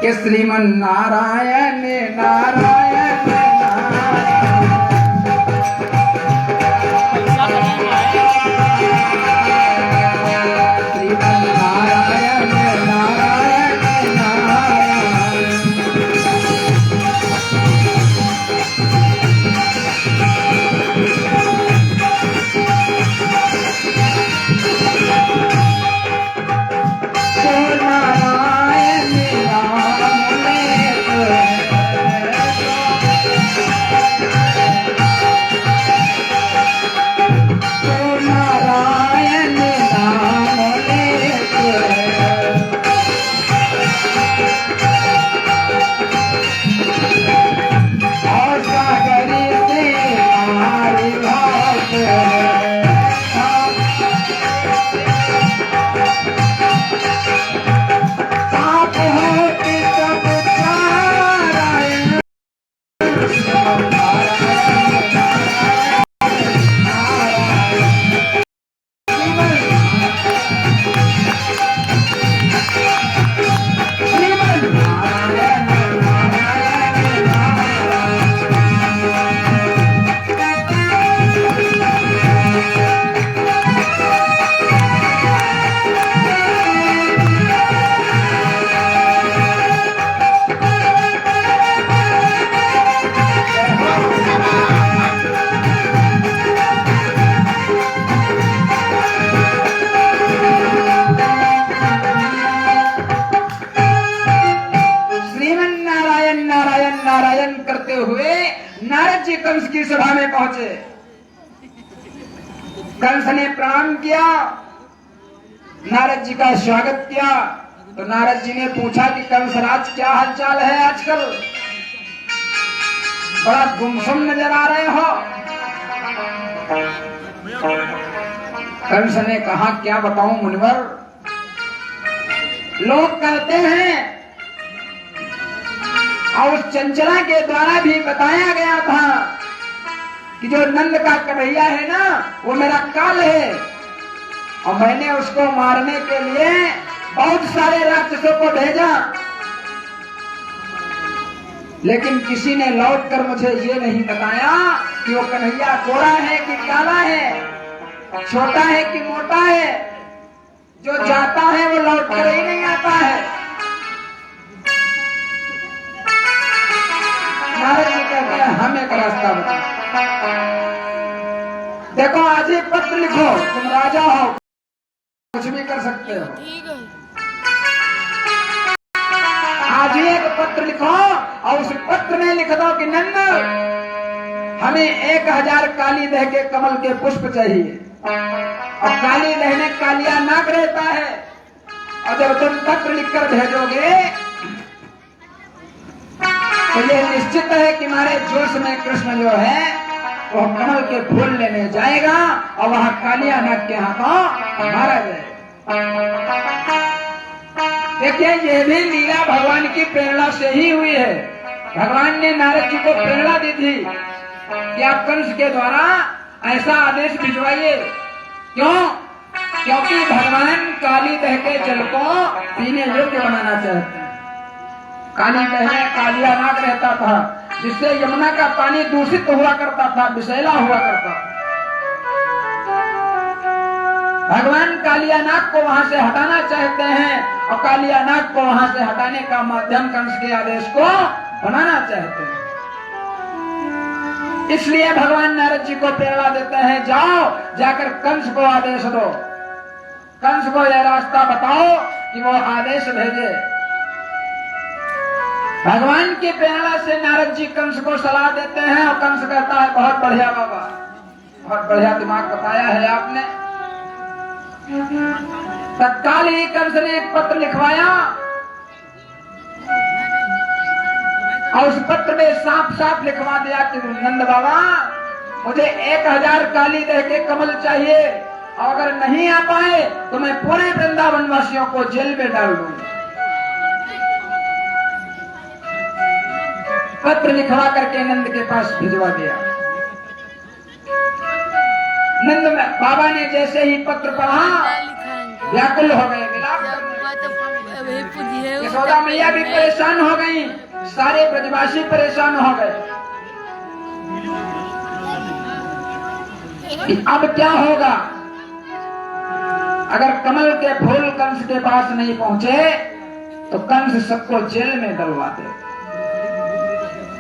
कि श्रीमन नारायण नारायण करते हुए नारद जी कंस की सभा में पहुंचे। कंस ने प्रणाम किया, नारद जी का स्वागत किया। तो नारद जी ने पूछा कि कंसराज क्या हालचाल है आजकल, बड़ा गुमसुम नजर आ रहे हो। कंस ने कहा क्या बताऊं मुनिवर, लोग कहते हैं और उस चंचला के द्वारा भी बताया गया था कि जो नंद का कन्हैया है ना वो मेरा काल है, और मैंने उसको मारने के लिए बहुत सारे राक्षसों को भेजा, लेकिन किसी ने लौट कर मुझे ये नहीं बताया कि वो कन्हैया गोरा है कि काला है, छोटा है कि मोटा है। जो जाता है वो लौट कर ही नहीं आता है। नारद जी कहते हैं हम एक रास्ता बताओ। देखो आज ही पत्र लिखो, तुम राजा हो, कुछ भी कर सकते हो। आज ही एक पत्र लिखो और उस पत्र में लिख दो कि नंद हमें 1000 काली दह के कमल के पुष्प चाहिए, और काली दह में कालिया नाग रहता है। और जब तुम पत्र लिखकर भेजोगे तो ये निश्चित है कि हमारे जोश में कृष्ण जो है वो कमल के फूल लेने जाएगा और वहां कालिया नाग के हाथों मारा जाएगा। देखिए ये भी लीला भगवान की प्रेरणा से ही हुई है। भगवान ने नारद जी को प्रेरणा दी थी कि आप कंस के द्वारा ऐसा आदेश भिजवाइए। क्यों? क्योंकि भगवान काली दह के जल को पीने योग्य बनाना चाहते हैं। काली दह में कालिया नाग रहता था, जिससे यमुना का पानी दूषित हुआ करता था, विषैला हुआ करता था। भगवान कालिया नाग को वहां से हटाना चाहते हैं, और कालिया नाग को वहां से हटाने का माध्यम कंस के आदेश को बनाना चाहते हैं। इसलिए भगवान नारद जी को प्रेरणा देते हैं, जाओ जाकर कंस को आदेश दो, कंस को यह रास्ता बताओ कि वो आदेश भेजे। भगवान की प्रेरणा से नारद जी कंस को सलाह देते हैं, और कंस कहता है बहुत बढ़िया बाबा, बहुत बढ़िया दिमाग बताया है आपने। तत्काल ही कंस ने एक पत्र लिखवाया, और उस पत्र में साफ साफ लिखवा दिया कि नंद बाबा मुझे 1000 काली दह के कमल चाहिए, और अगर नहीं आ पाए तो मैं पूरे वृंदावन वासियों को जेल में डाल दूंगा। पत्र लिखवा करके नंद के पास भिजवा दिया। नंद बाबा ने जैसे ही पत्र पढ़ा व्याकुल हो गए, विलाप करने। यशोदा मैया भी परेशान हो गई, सारे ब्रजवासी परेशान हो गए कि अब क्या होगा। अगर कमल के फूल कंस के पास नहीं पहुंचे तो कंस सबको जेल में डलवा दे।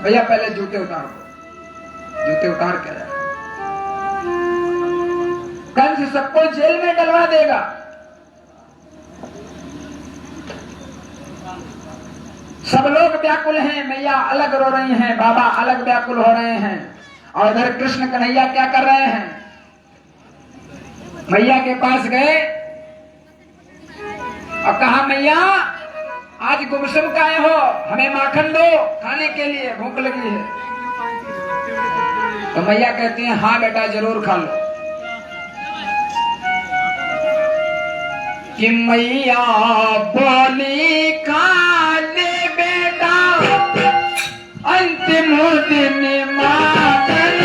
भैया पहले जूते उतारो, जूते उतार के कंस सबको जेल में डलवा देगा। सब लोग व्याकुल हैं, मैया अलग रो रही हैं, बाबा अलग व्याकुल हो रहे हैं, और इधर कृष्ण कन्हैया क्या कर रहे हैं। मैया के पास गए और कहा, मैया आज गुमसुम का आए हो, हमें माखन दो खाने के लिए, भूख लगी है। तो मैया कहती हैं, हाँ बेटा जरूर खा लो। कि मैया बोली खा ले बेटा, अंतिम दिन माखन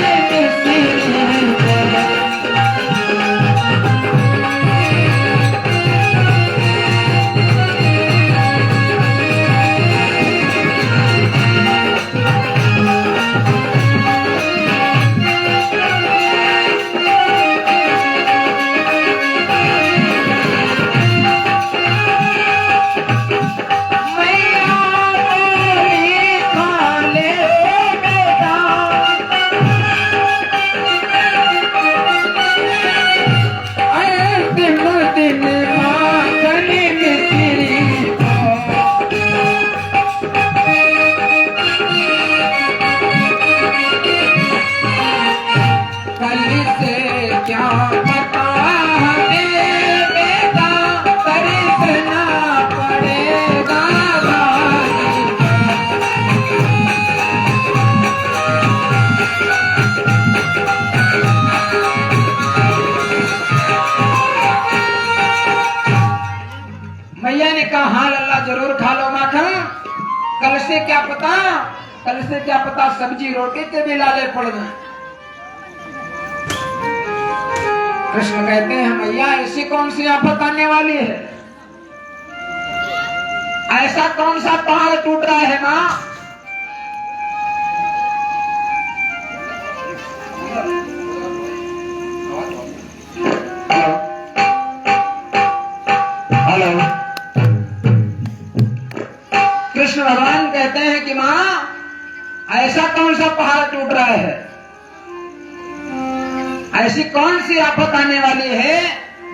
क्या पता सब्जी रोटी के भी लाले पड़ गए। कृष्ण कहते हैं, मैया ऐसी कौन सी आफत आने वाली है, ऐसा कौन सा पहाड़ टूट रहा है मां। हेलो, कृष्ण भगवान कहते हैं कि मां ऐसा कौन सा पहाड़ टूट रहा है, ऐसी कौन सी आफत आने वाली है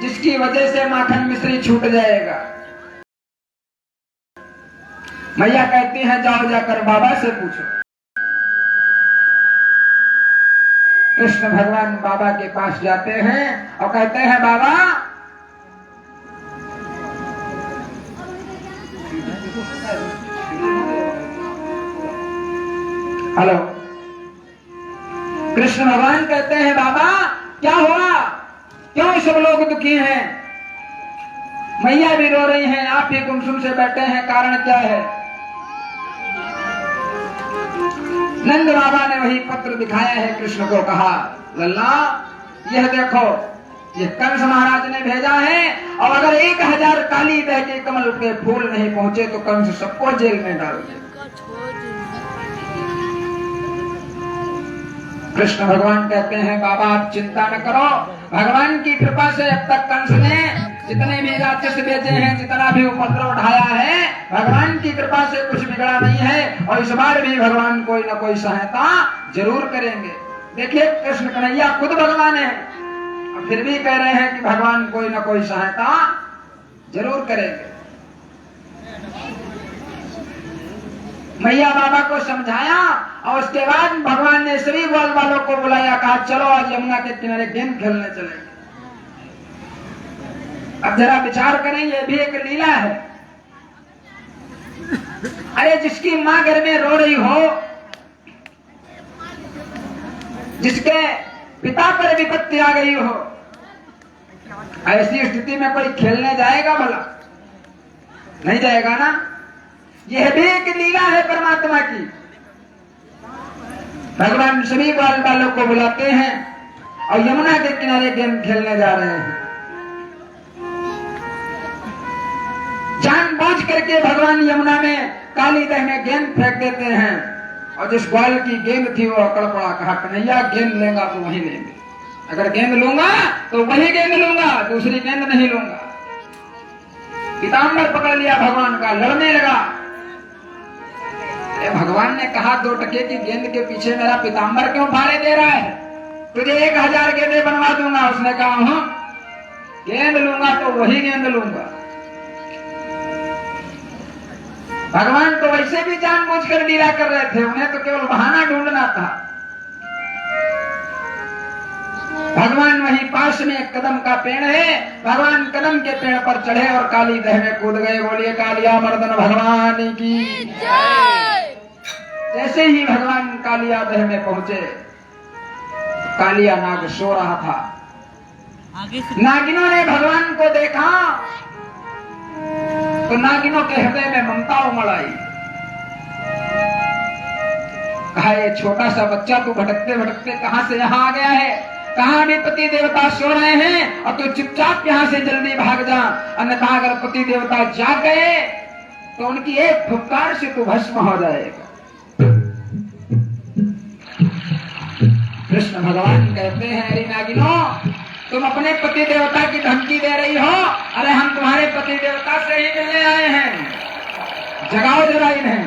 जिसकी वजह से माखन मिश्री छूट जाएगा। मैया कहती है, जाओ जाकर बाबा से पूछो। कृष्ण भगवान बाबा के पास जाते हैं और कहते हैं, बाबा हेलो। कृष्ण भगवान कहते हैं, बाबा क्या हुआ, क्यों सब लोग दुखी हैं, मैया भी रो रही हैं, आप भी गुमसुम से बैठे हैं, कारण क्या है। नंद बाबा ने वही पत्र दिखाया है, कृष्ण को कहा, लल्ला यह देखो, ये कंस महाराज ने भेजा है, और अगर 1000 काली बह के कमल के फूल नहीं पहुंचे तो कंस सबको जेल में डाल दे। कृष्ण भगवान कहते हैं, बाबा आप चिंता न करो, भगवान की कृपा से अब तक कंस ने जितने भी राक्षस भेजे हैं, जितना भी उपद्रव उठाया है, भगवान की कृपा से कुछ बिगड़ा नहीं है, और इस बार भी भगवान कोई न कोई सहायता जरूर करेंगे। देखिए कृष्ण कन्हैया खुद भगवान है और फिर भी कह रहे हैं कि भगवान कोई न कोई सहायता जरूर करेंगे। मैया बाबा को समझाया और उसके बाद भगवान ने सभी ग्वाल वालों को बुलाया, कहा चलो आज यमुना के किनारे गेम खेलने चलेंगे। अब जरा विचार करें, ये भी एक लीला है। अरे जिसकी मां घर में रो रही हो, जिसके पिता पर विपत्ति आ गई हो, ऐसी स्थिति में कोई खेलने जाएगा भला? नहीं जाएगा ना। यह भी एक लीला है परमात्मा की। भगवान सभी ग्वाल बालों को बुलाते हैं और यमुना के किनारे गेम खेलने जा रहे हैं। जानबूझ करके भगवान यमुना में काली दह में गेंद फेंक देते हैं। और जिस ग्वाल की गेंद थी वो अकड़ पड़ा, कहा कन्हैया गेंद लेगा तो वही लेंगे, अगर गेंद लूंगा तो वही गेंद लूंगा, दूसरी गेंद नहीं लूंगा। पीताम्बर पकड़ लिया भगवान का, लड़ने लगा। भगवान ने कहा 2 टके की गेंद के पीछे मेरा पीताम्बर क्यों फाड़े दे रहा है, तुझे 1000 गेंदें बनवा दूंगा। उसने कहा हूं, गेंद लूंगा तो वही गेंद लूंगा। भगवान तो वैसे भी जानबूझकर लीला कर रहे थे, उन्हें तो केवल बहाना ढूंढना था। भगवान वहीं पास में एक कदम का पेड़ है, भगवान कदम के पेड़ पर चढ़े और काली दह में कूद गए। बोलिए कालिया मर्दन भगवान की जय। जैसे ही भगवान कालिया दह में पहुंचे, कालिया नाग सो रहा था। नागिनों ने भगवान को देखा तो नागिनों के हृदय में ममता उमड़ आई। कहा ये छोटा सा बच्चा तू भटकते भटकते कहां से यहां आ गया है, कहां भी पति देवता सो रहे हैं और तू चुपचाप यहां से जल्दी भाग जा, अन्यथा अगर पति देवता जाग गए तो उनकी एक फुफकार से तू भस्म हो जाएगा। कृष्ण भगवान कहते हैं अरे नागिनों, तुम अपने पति देवता की धमकी दे रही हो, अरे हम तुम्हारे पति देवता से ही मिलने आए हैं, जगाओ जरा इन्हें।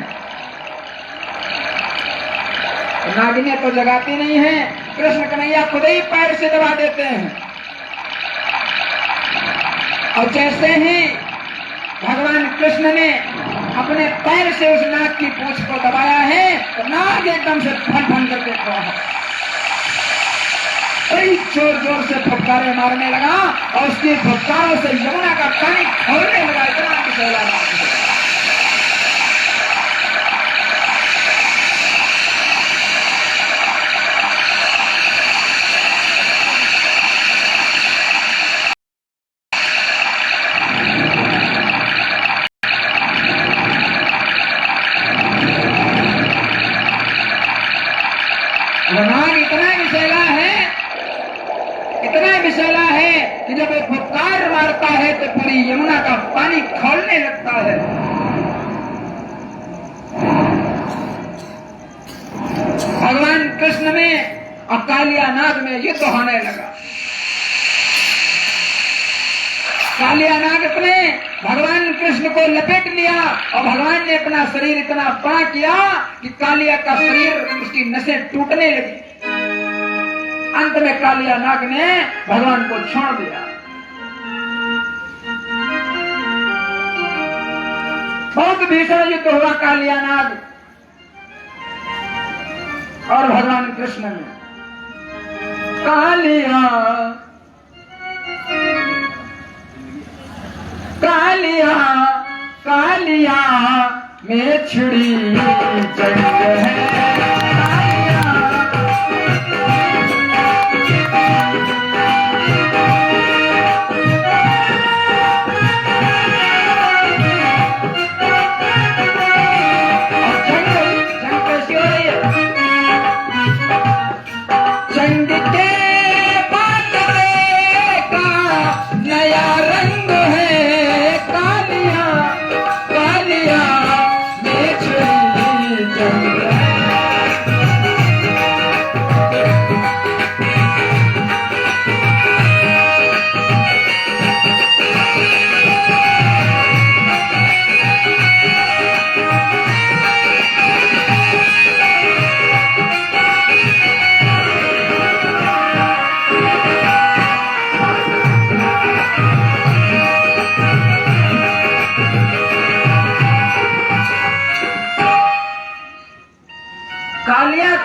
नागिनें तो जगाती नहीं है, कृष्ण कन्हैया खुद ही पैर से दबा देते हैं। और जैसे ही भगवान कृष्ण ने अपने पैर से उस नाग की पूंछ को दबाया है तो नाग एकदम से फन करके खड़ा है, बड़ी जोर जोर से फटकारे मारने लगा और उसकी फटकारों से यमुना का पानी खोलने लगा। इतना विषैला नाग है। नाग इतना विषैला है कि जब एक फुटकार मारता है तो पूरी यमुना का पानी खौलने लगता है। भगवान कृष्ण में और कालिया नाग में युद्ध होने लगा। कालिया नाग ने भगवान कृष्ण को लपेट लिया और भगवान ने अपना शरीर इतना बड़ा किया कि कालिया का शरीर, उसकी नसें टूटने लगी। अंत में कालिया नाग ने भगवान को छोड़ दिया। बहुत भीषण युद्ध हुआ कालिया नाग और भगवान कृष्ण में। कालिया कालिया कालिया में छिड़ी जंग है।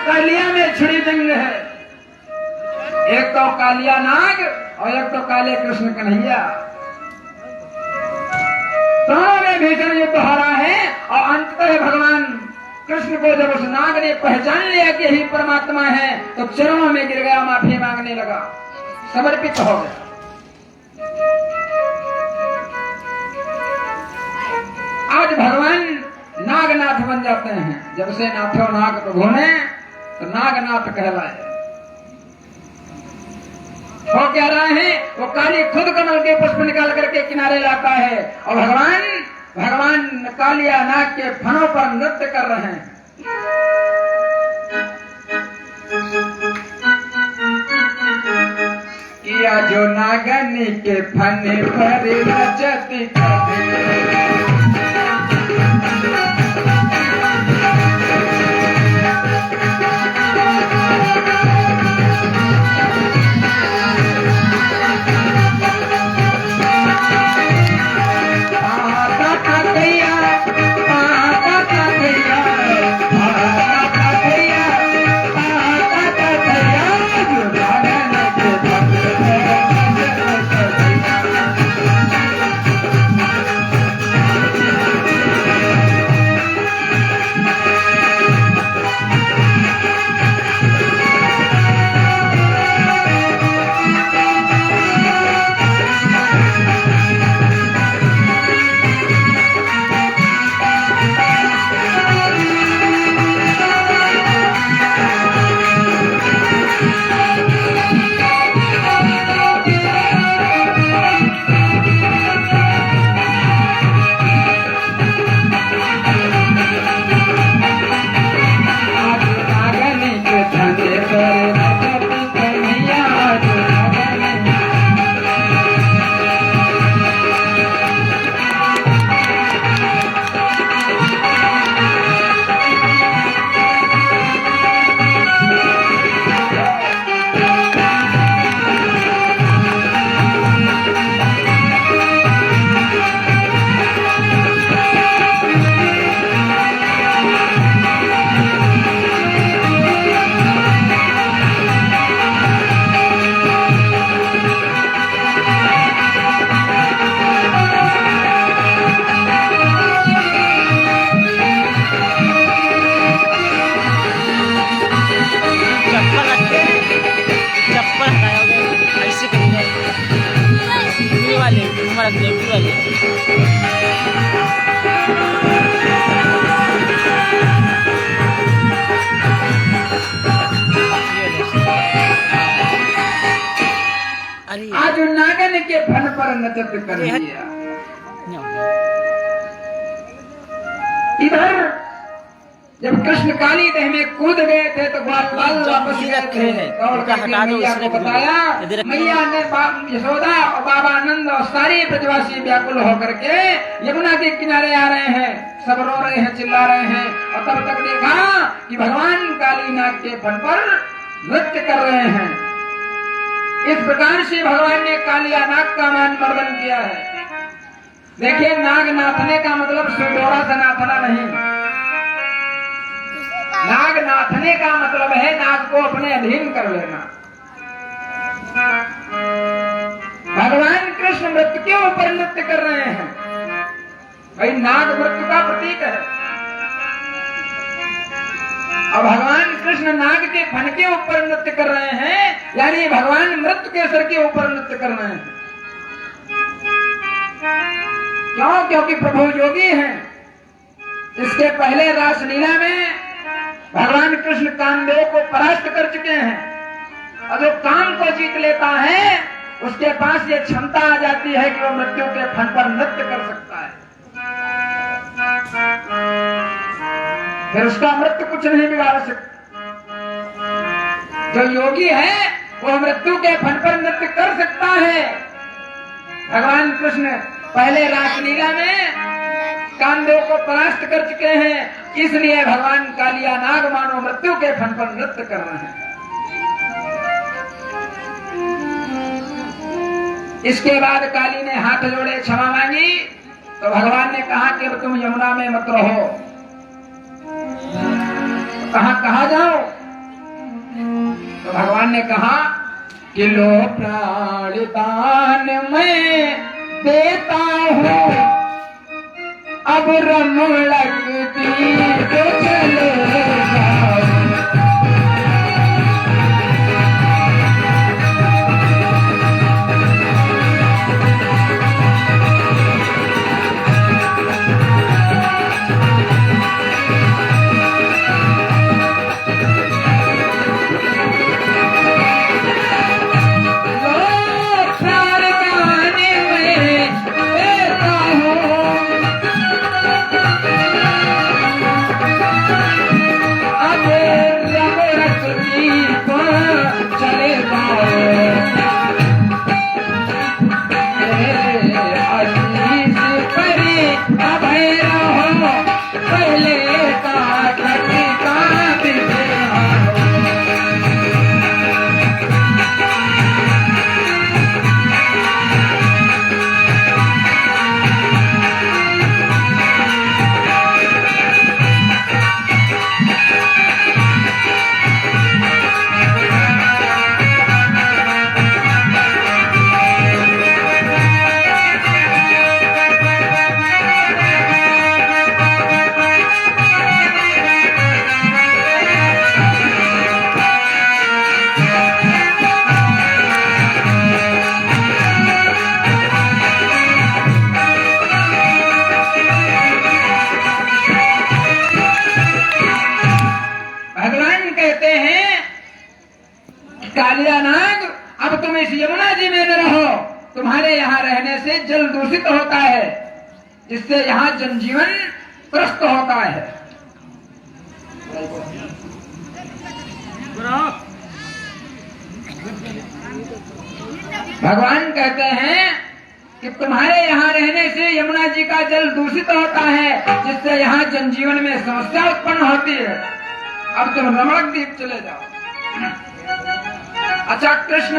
कालिया में छिड़ी जंग है। एक तो कालिया नाग और एक तो काले कृष्ण कन्हैया, दोनों में भीषण युद्ध हो रहा है। और अंततः भगवान कृष्ण को जब उस नाग ने पहचान लिया कि यही परमात्मा है तो चरणों में गिर गया, माफी मांगने लगा, समर्पित हो गया। आज भगवान नागनाथ बन जाते हैं। जब से नाथो नाग तो घूमे तो नागनाथ कहलाए। वो कह रहा है, वो काली खुद कमल के पुष्प निकाल करके किनारे लाता है और भगवान भगवान कालिया नाग के फनों पर नृत्य कर रहे हैं। किया जो नागनी के फन पर रचती आज नागन के फन पर नृत्य कर दिया। इधर जब कृष्ण काली देह में कूद गए थे तो ग्वाल वापस गए थे और मैया को बताया। मैया ने यशोदा और बाबा आनंद और सारे ब्रजवासी व्याकुल होकर के यमुना के किनारे आ रहे हैं, सब रो रहे हैं, चिल्ला रहे हैं। और तब तक देखा कि भगवान काली नाग के फन पर नृत्य कर रहे हैं। इस प्रकार से भगवान ने कालिया नाग का मान मर्दन किया है। देखिए, नाग नाथने का मतलब सुडोरा से नाथना नहीं। नाग नाथने का मतलब है नाग को अपने अधीन कर लेना। भगवान कृष्ण मृत्यु के ऊपर नृत्य कर रहे हैं। भाई, नाग मृत्यु का प्रतीक है और भगवान कृष्ण नाग के फन के ऊपर नृत्य कर रहे हैं, यानी भगवान मृत्यु के सर के ऊपर नृत्य कर रहे हैं। क्यों? क्योंकि प्रभु योगी हैं। इसके पहले रासलीला में भगवान कृष्ण कामदेव को परास्त कर चुके हैं और जो काम को जीत लेता है उसके पास ये क्षमता आ जाती है कि वो मृत्यु के फन पर नृत्य कर सकता है। फिर उसका मृत्यु कुछ नहीं बिगाड़ सकता। जो योगी है वो मृत्यु के फन पर नृत्य कर सकता है। भगवान कृष्ण पहले रासलीला में कामदेव को परास्त कर चुके हैं, इसलिए भगवान कालिया नाग मानो मृत्यु के फन पर नृत्य कर रहे हैं। इसके बाद काली ने हाथ जोड़े क्षमा मांगी तो भगवान ने कहा कि अब तुम यमुना में मत रहो। कहा जाओ? तो भगवान ने कहा कि लो प्राणदान मैं देता हूँ, अब रमणक दीप चले जाओ। सरस्वती को चले जाओ, आशीष परी अभय रहो, पहले का घटिका कालिया नाग, अब तुम इस यमुना जी में न रहो, तुम्हारे यहाँ रहने से जल दूषित होता है, जिससे यहाँ जनजीवन त्रस्त होता है। भगवान कहते हैं कि तुम्हारे यहाँ रहने से यमुना जी का जल दूषित होता है, जिससे यहाँ जनजीवन में समस्या उत्पन्न होती है। अब तुम रमणक द्वीप चले जाओ। अच्छा कृष्ण,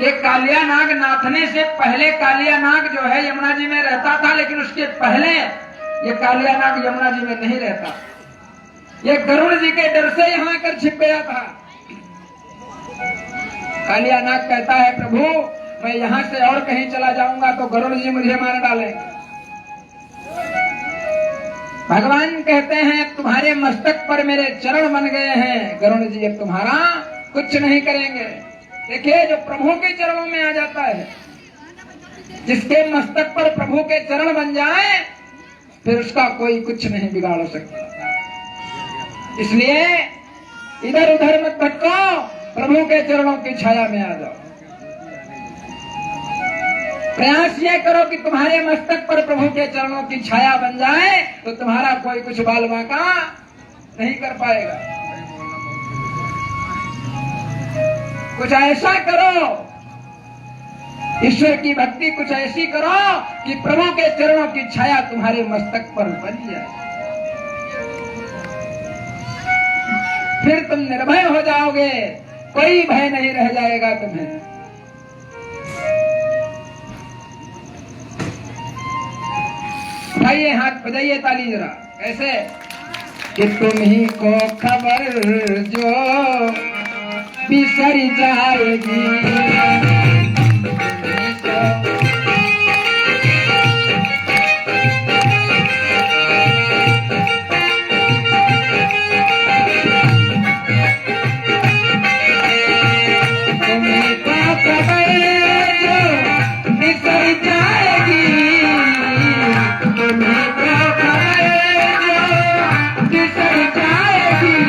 ये कालिया नाग नाथने से पहले कालिया नाग जो है यमुना जी में रहता था, लेकिन उसके पहले ये कालिया नाग यमुना जी में नहीं रहता। ये गरुड़ जी के डर से यहाँ कर छिप गया था। कालिया नाग कहता है प्रभु, मैं यहाँ से और कहीं चला जाऊंगा तो गरुड़ जी मुझे मार डालेंगे। भगवान कहते हैं तुम्हारे मस्तक पर मेरे चरण बन गए हैं, गरुड़ जी अब तुम्हारा कुछ नहीं करेंगे। देखिए, जो प्रभु के चरणों में आ जाता है, जिसके मस्तक पर प्रभु के चरण बन जाए, फिर उसका कोई कुछ नहीं बिगाड़ सकता। इसलिए इधर उधर मत भटको, प्रभु के चरणों की छाया में आ जाओ। प्रयास ये करो कि तुम्हारे मस्तक पर प्रभु के चरणों की छाया बन जाए, तो तुम्हारा कोई कुछ बाल बांका नहीं कर पाएगा। कुछ ऐसा करो, ईश्वर की भक्ति कुछ ऐसी करो कि प्रभु के चरणों की छाया तुम्हारे मस्तक पर बन जाए, फिर तुम निर्भय हो जाओगे, कोई भय नहीं रह जाएगा तुम्हें। उठाइए हाथ, बजाइए ताली जरा। कैसे कि तुम ही को खबर जो बिसर जाएगी, तुम्हें को खबर जो बिसर जाएगी, तुम्हें को खबर जो बिसर जाएगी।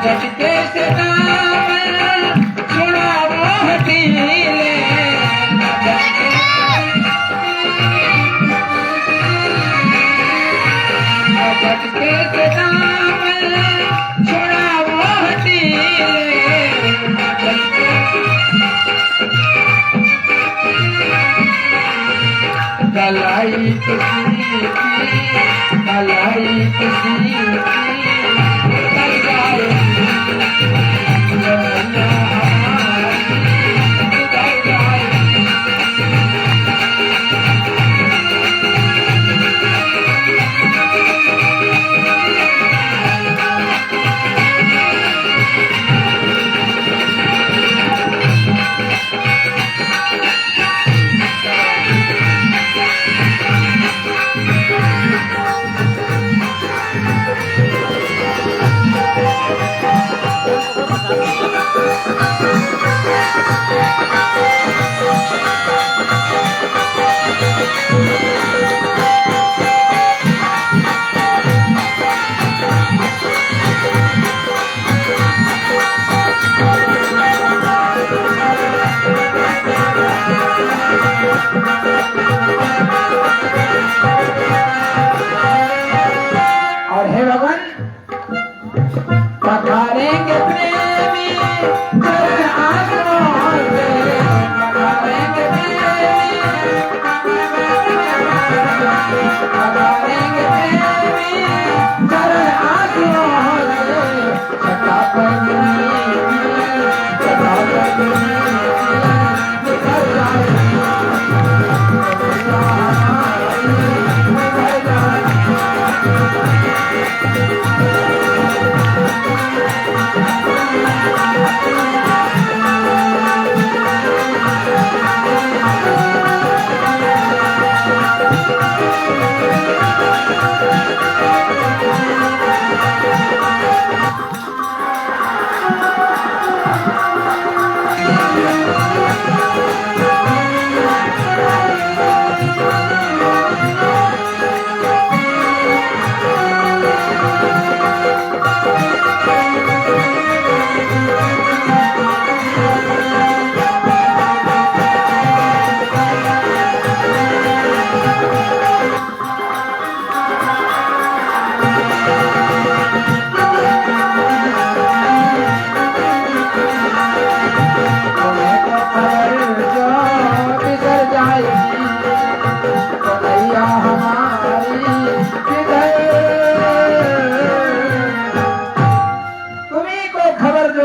झटके से दामन छुड़ावो हठीले, झटके से दामन छुड़ावो हठीले। कलाई किसी की, कलाई किसी की, और हे भगवान पधारेंगे प्रेमी चरण आश्रय से, पधारेंगे प्रेमी, पधारेंगे प्रेमी चरण आश्रय से, छटा पगनी छटा पगनी निकल जाए,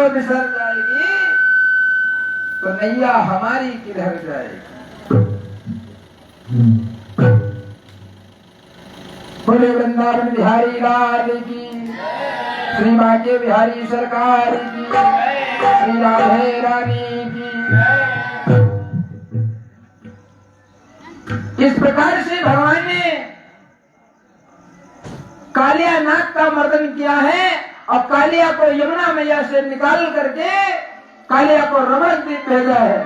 बिसर जाएगी तो नैया हमारी किधर जाएगी। बोले वृंदावन बिहारी लाल की, श्री बांके बिहारी सरकार की, श्री राधे रानी की। इस प्रकार से भगवान ने कालिया नाग का मर्दन किया है और कालिया को यमुना मैया से निकाल करके कालिया को रमण द्वीप भेजा है।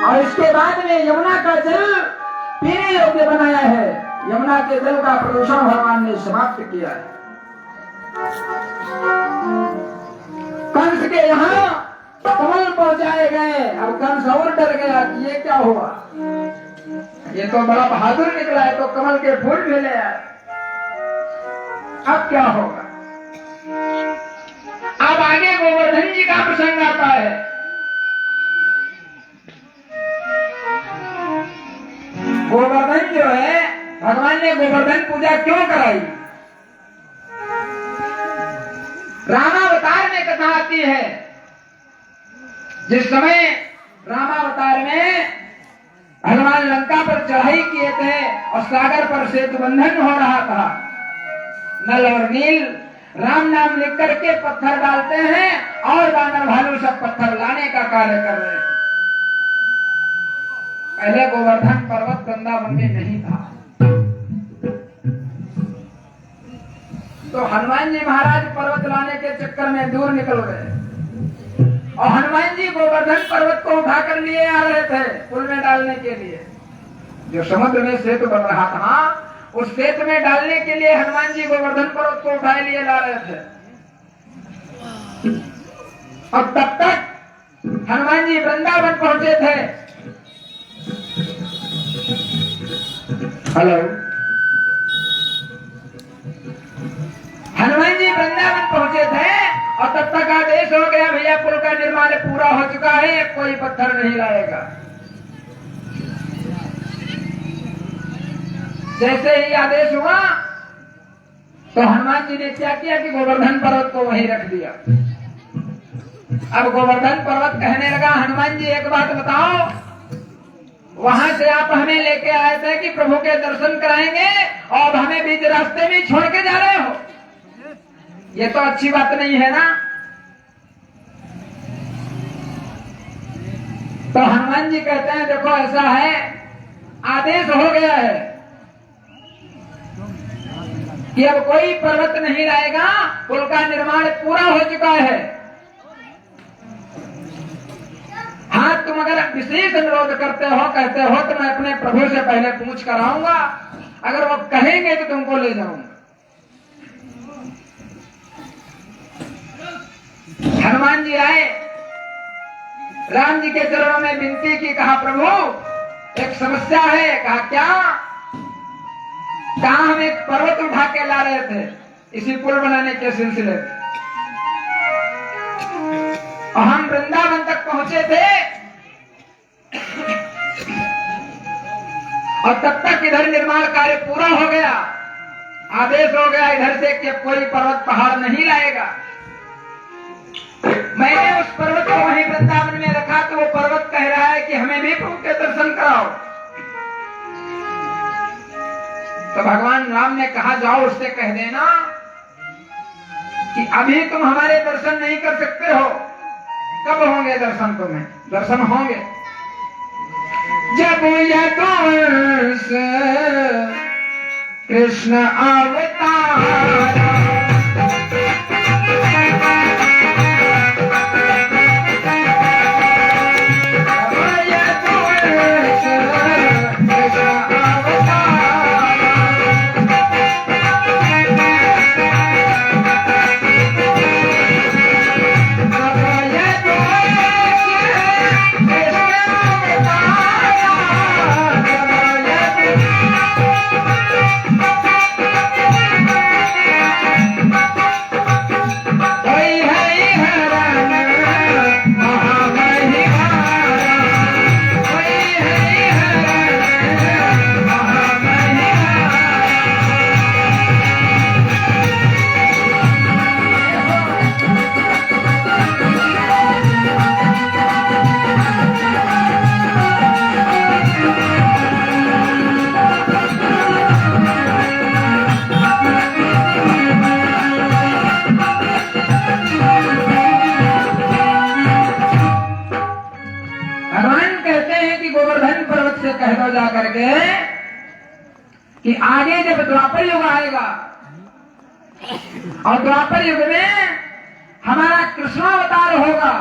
और इसके बाद में यमुना का जल पीने योग्य बनाया है। यमुना के जल का प्रदूषण भगवान ने समाप्त किया है। कंस के यहाँ कमल पहुंचाए गए। अब कंस और डर गया कि ये क्या हुआ, ये तो बड़ा बहादुर निकला है, तो कमल के फूल भी ले आए, अब क्या होगा। अब आगे गोवर्धन जी का प्रसंग आता है। गोवर्धन जो है, भगवान ने गोवर्धन पूजा क्यों कराई। रामावतार में कथा आती है, जिस समय रामावतार में भगवान लंका पर चढ़ाई किए थे और सागर पर सेतु बंधन हो रहा था, नल और नील राम नाम लिख करके पत्थर डालते हैं और वानर भालू सब पत्थर लाने का कार्य कर रहे हैं। पहले गोवर्धन पर्वत वृंदावन में नहीं था, तो हनुमान जी महाराज पर्वत लाने के चक्कर में दूर निकल गए और हनुमान जी गोवर्धन पर्वत को उठाकर लिए आ रहे थे पुल में डालने के लिए। जो समुद्र में सेतु बन रहा था उस खेत में डालने के लिए हनुमान जी गोवर्धन पर्वत को उठाए लिए ला रहे थे। और तब तक हनुमान जी वृंदावन पहुंचे थे। हेलो, हनुमान जी वृंदावन पहुंचे थे और तब तक आदेश हो गया, भैया पुल का निर्माण पूरा हो चुका है, कोई पत्थर नहीं लाएगा। जैसे ही आदेश हुआ तो हनुमान जी ने क्या किया कि गोवर्धन पर्वत को वहीं रख दिया। अब गोवर्धन पर्वत कहने लगा, हनुमान जी एक बात बताओ, वहां से आप हमें लेके आए थे कि प्रभु के दर्शन कराएंगे और हमें बीच रास्ते में छोड़ के जा रहे हो, ये तो अच्छी बात नहीं है ना। तो हनुमान जी कहते हैं, देखो ऐसा है, आदेश हो गया है कि अब कोई पर्वत नहीं लाएगा, पुल का निर्माण पूरा हो चुका है। हाँ, तुम अगर विशेष अनुरोध करते हो, कहते हो तो मैं अपने प्रभु से पहले पूछ कर आऊंगा, अगर वो कहेंगे तो तुमको ले जाऊंगा। हनुमान जी आए, राम जी के चरणों में विनती की, कहा प्रभु एक समस्या है। कहा क्या? कहा हम एक पर्वत उठा के ला रहे थे इसी पुल बनाने के सिलसिले में, और हम वृंदावन तक पहुंचे थे और तब तक इधर निर्माण कार्य पूरा हो गया, आदेश हो गया इधर से कि कोई पर्वत पहाड़ नहीं लाएगा। मैंने उस पर्वत को वहीं वृंदावन में रखा तो वो पर्वत कह रहा है कि हमें भी प्रभु के दर्शन कराओ। तो भगवान राम ने कहा, जाओ उससे कह देना कि अभी तुम हमारे दर्शन नहीं कर सकते हो, कब होंगे दर्शन? तुम्हें दर्शन होंगे जब यदुवंश कृष्ण अवतार। कह दो जा करके कि आगे जब द्वापर युग आएगा और द्वापर युग में हमारा कृष्णावतार होगा,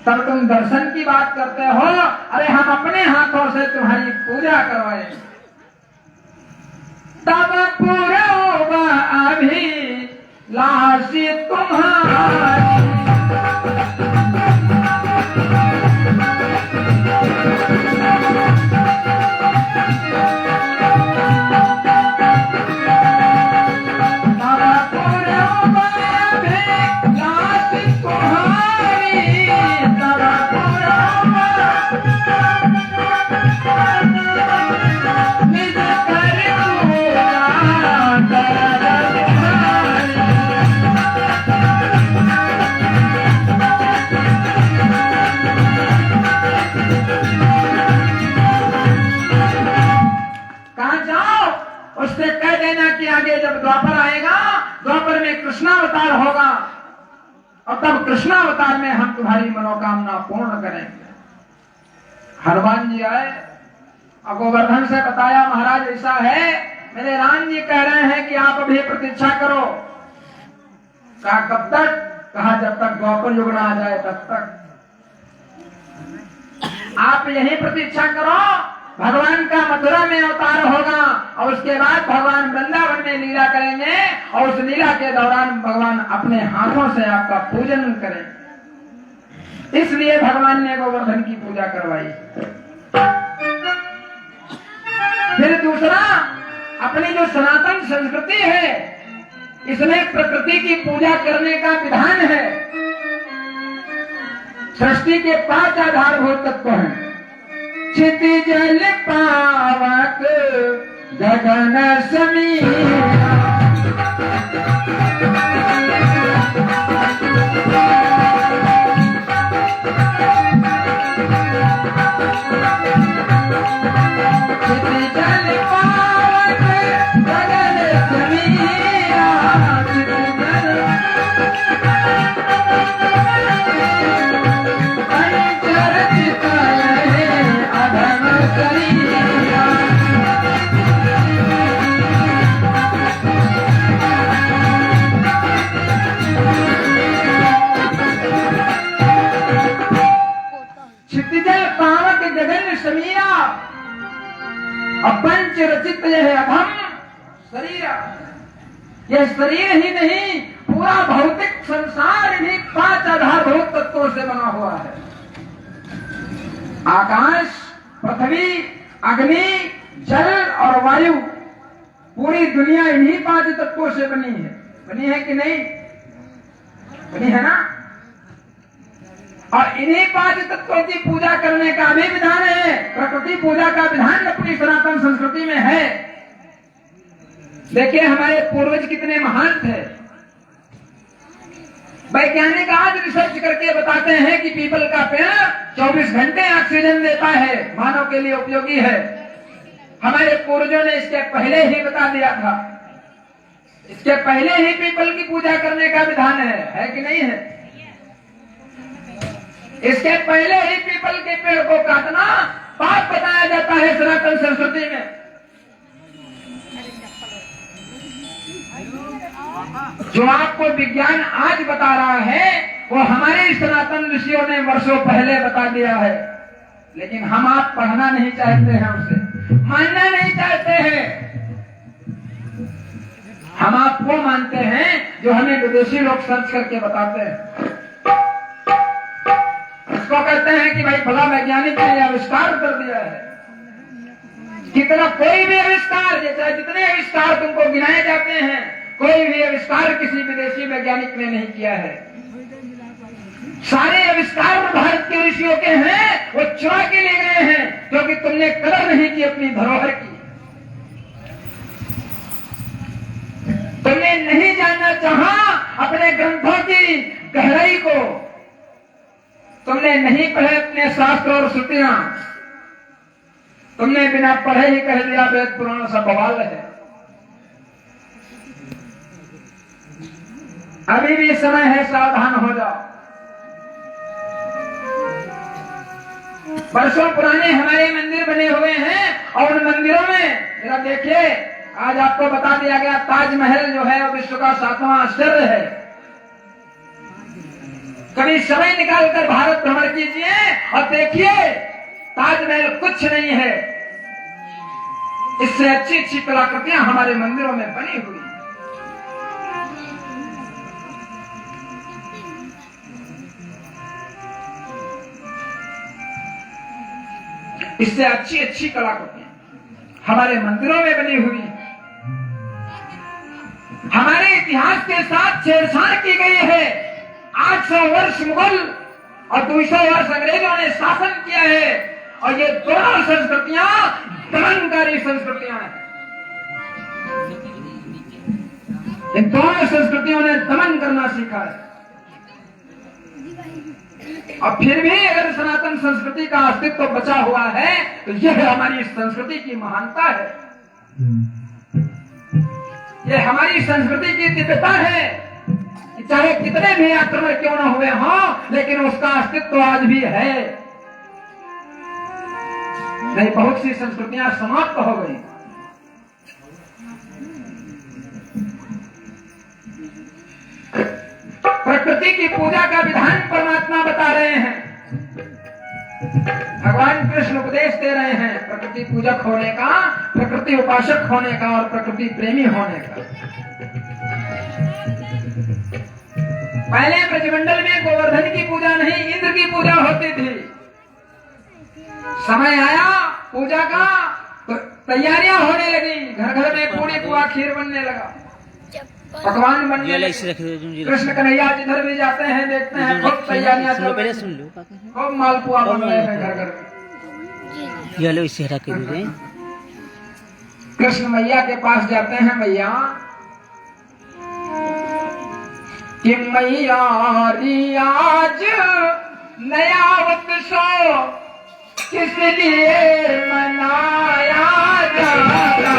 तब तुम दर्शन की बात करते हो। अरे हम अपने हाथों से तुम्हारी पूजा करवाए, तब पूरा अभी लाशी तुम्हारी। आगे जब द्वापर आएगा, द्वापर में कृष्णावतार होगा और तब कृष्णावतार में हम तुम्हारी मनोकामना पूर्ण करेंगे। हनुमान जी आए और गोवर्धन से बताया, महाराज ऐसा है, मेरे राम जी कह रहे हैं कि आप अभी प्रतीक्षा करो। कहा कब तक? कहा जब तक द्वापर युग ना आ जाए तब तक आप यही प्रतीक्षा करो। भगवान का मथुरा में अवतार होगा और उसके बाद भगवान वृंदावन में लीला करेंगे और उस लीला के दौरान भगवान अपने हाथों से आपका पूजन करेंगे। इसलिए भगवान ने गोवर्धन की पूजा करवाई। फिर दूसरा, अपनी जो सनातन संस्कृति है इसमें प्रकृति की पूजा करने का विधान है। सृष्टि के 5 आधारभूत तत्व हैं। क्षिति जल पावक गगन समीरा, क्षिति जल पावक गगन समीरा, क्षितिजल पावक गगन समीरा, अपंच रचित यह अधम शरीर। यह शरीर ही नहीं, पूरा भौतिक संसार भी 5 आधारभूत तत्वों से बना हुआ है। आकाश, पृथ्वी, अग्नि, जल और वायु, पूरी दुनिया इन्हीं 5 तत्वों से बनी है। बनी है कि नहीं? बनी है ना? और इन्हीं 5 तत्वों की पूजा करने का भी विधान है। प्रकृति पूजा का विधान अपनी सनातन संस्कृति में है। देखिए हमारे पूर्वज कितने महान थे। वैज्ञानिक आज रिसर्च करके बताते हैं कि पीपल का पेड़ 24 घंटे ऑक्सीजन देता है, मानव के लिए उपयोगी है। हमारे पूर्वजों ने इसके पहले ही बता दिया था। इसके पहले ही पीपल की पूजा करने का विधान है कि नहीं है? इसके पहले ही पीपल के पेड़ को काटना पाप बताया जाता है सनातन संस्कृति में। जो आपको विज्ञान आज बता रहा है वो हमारे सनातन ऋषियों ने वर्षों पहले बता दिया है, लेकिन हम आप पढ़ना नहीं चाहते हैं, उसे मानना नहीं चाहते हैं। हम आप वो मानते हैं जो हमें विदेशी लोग सर्च करके बताते हैं। इसको कहते हैं कि भाई फला वैज्ञानिक ने आविष्कार कर दिया है। कितना कोई भी आविष्कार, जैसे जितने आविष्कार तुमको गिनाए जाते हैं, कोई भी आविष्कार किसी विदेशी वैज्ञानिक ने नहीं किया है। सारे आविष्कार भारत के ऋषियों के हैं, वो चुरा के ले गए हैं क्योंकि तुमने कदर नहीं की अपनी धरोहर की। तुमने नहीं जानना चाहा अपने ग्रंथों की गहराई को। तुमने नहीं पढ़े अपने शास्त्र और श्रुतियां। तुमने बिना पढ़े ही कह दिया वेद पुराण सब बवाल है। अभी भी समय है, सावधान हो जाओ। वर्षों पुराने हमारे मंदिर बने हुए हैं और उन मंदिरों में जरा देखिए, आज आपको बता दिया गया ताजमहल जो है वो विश्व का 7वां आश्चर्य है। कभी समय निकालकर भारत भ्रमण कीजिए और देखिए ताजमहल कुछ नहीं है। इससे अच्छी अच्छी कलाकृतियां हमारे मंदिरों में बनी हुई। इससे अच्छी अच्छी कलाकृतियां हमारे मंदिरों में बनी हुई। हमारे इतिहास के साथ छेड़छाड़ की गई है। 800 वर्ष मुगल और 200 वर्ष अंग्रेजों ने शासन किया है और ये दोनों संस्कृतियां दमनकारी संस्कृतियां हैं। इन दोनों संस्कृतियों ने दमन करना सीखा है। और फिर भी अगर सनातन संस्कृति का अस्तित्व बचा हुआ है तो यह हमारी संस्कृति की महानता है। यह हमारी संस्कृति की दिव्यता है। चाहे कितने भी आक्रमण क्यों न हुए हों, लेकिन उसका अस्तित्व आज भी है। नहीं, बहुत सी संस्कृतियां समाप्त हो गई। प्रकृति की पूजा का विधान परमात्मा बता रहे हैं। भगवान कृष्ण उपदेश दे रहे हैं प्रकृति पूजक होने का, प्रकृति उपासक होने का और प्रकृति प्रेमी होने का। पहले ब्रजमंडल में गोवर्धन की पूजा नहीं, इंद्र की पूजा होती थी। समय आया पूजा का तो तैयारियां होने लगी, घर घर में पूरी पुआ खीर बनने लगा, पकवान बनने लगे। कृष्ण कन्हैया जिधर भी जाते हैं देखते हैं खूब तैयारियां चल रही हैं, खूब मालपुआ बन रहे हैं घर घर में। कृष्ण मैया के पास जाते हैं, मैया कि मैया आज नया उत्सव किस लिए मनाया जाता है।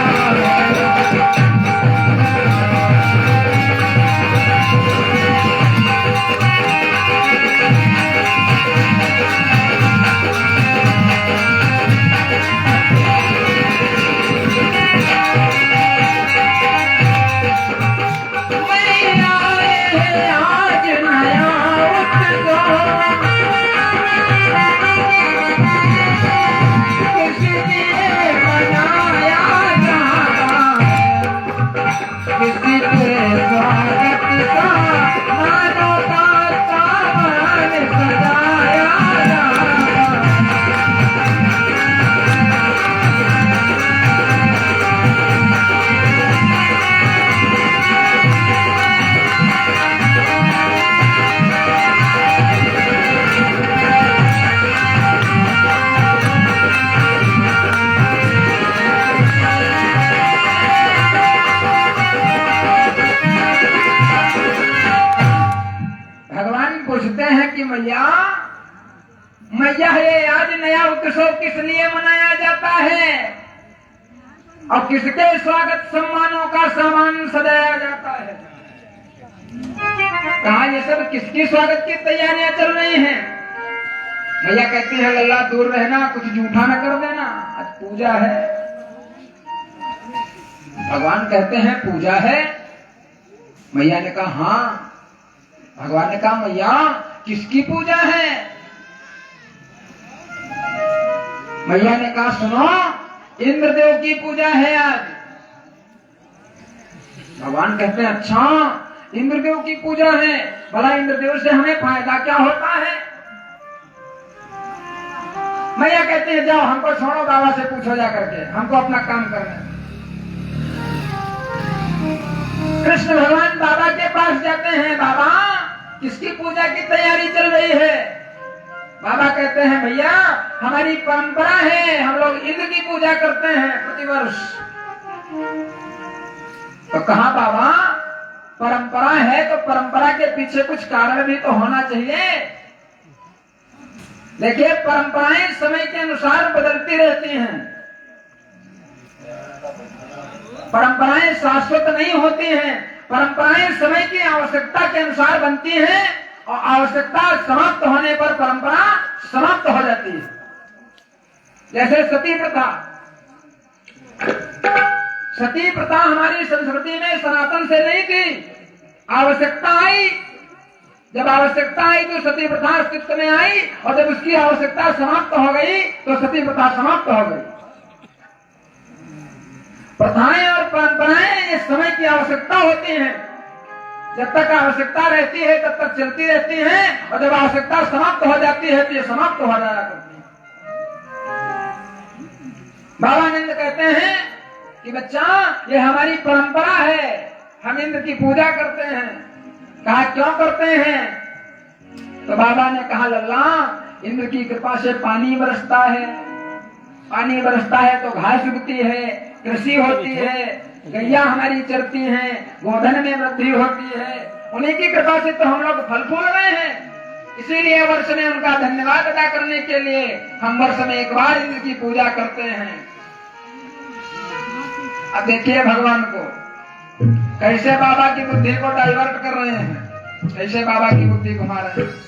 मैया है आज नया उत्सव किस लिए मनाया जाता है और किसके स्वागत सम्मानों का सामान सजाया जाता है। कहा ये सब किसकी स्वागत की तैयारियां चल रही हैं। मैया कहती है लल्ला दूर रहना, कुछ जूठा न कर देना, आज पूजा है। भगवान कहते हैं पूजा है। मैया ने कहा हाँ। भगवान ने कहा मैया किसकी पूजा है। मैया ने कहा सुनो इंद्रदेव की पूजा है आज। भगवान कहते हैं अच्छा इंद्रदेव की पूजा है, भला इंद्रदेव से हमें फायदा क्या होता है। मैया कहते हैं जाओ हमको छोड़ो, बाबा से पूछो जा करके, हमको अपना काम करना। कृष्ण भगवान बाबा के पास जाते हैं, बाबा किसकी पूजा की तैयारी चल रही है। बाबा कहते हैं भैया हमारी परंपरा है, हम लोग इंद्र की पूजा करते हैं प्रतिवर्ष। तो कहा बाबा परंपरा है तो परंपरा के पीछे कुछ कारण भी तो होना चाहिए। देखिए परंपराएं समय के अनुसार बदलती रहती हैं, परंपराएं शाश्वत नहीं होती हैं। परंपराएं समय की आवश्यकता के अनुसार बनती हैं और आवश्यकता समाप्त होने पर परंपरा समाप्त हो जाती है। जैसे सती प्रथा, सती प्रथा हमारी संस्कृति में सनातन से नहीं थी, आवश्यकता आई। जब आवश्यकता आई तो सती प्रथा अस्तित्व में आई और जब उसकी आवश्यकता समाप्त हो गई तो सती प्रथा समाप्त हो गई। प्रथाएं और परंपराएं ये समय की आवश्यकता होती हैं। जब तक आवश्यकता रहती है तब तक चलती रहती हैं और जब आवश्यकता समाप्त हो जाती है तो ये समाप्त हो जाया करती है। बाबानंद कहते हैं कि बच्चा ये हमारी परंपरा है, हम इंद्र की पूजा करते हैं। कहा क्यों करते हैं। तो बाबा ने कहा लल्ला इंद्र की कृपा से पानी बरसता है, पानी बरसता है तो घास उगती है, कृषि होती है, गैया हमारी चरती हैं, गोधन में वृद्धि होती है। उन्हीं की कृपा से तो हम लोग फल फूल रहे हैं। इसीलिए वर्ष में उनका धन्यवाद अदा करने के लिए हम वर्ष में एक बार इंद्र की पूजा करते हैं। अब देखिए भगवान को कैसे बाबा की बुद्धि को डाइवर्ट कर रहे हैं, कैसे बाबा की बुद्धि घुमा रहे हैं।